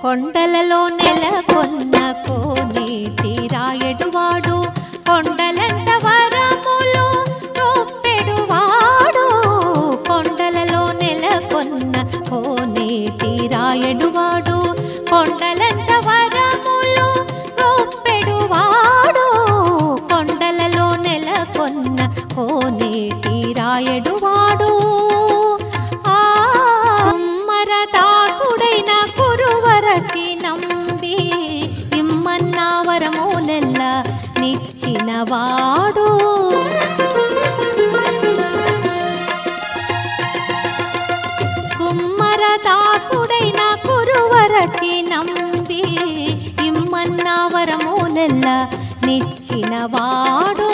కొండలలో నెలకొన్న కోనేటి రాయడువాడు కొండలంత వరములు గొప్పెడువాడు కొండలలో నెలకొన్న కోనేటి రాయడువాడు కొండలంత వరములు గొప్పెడువాడు కొండలలో నెలకొన్న కోనేటి రాయడువాడు కుమ్మరదాసుడైన కురువరకి నంబి ఇమ్మన్న వరములెల్ల నిచ్చినవాడు కుమ్మరదాసుడైన కురువరకి నంబి ఇమ్మన్న వరములెల్ల నిచ్చినవాడు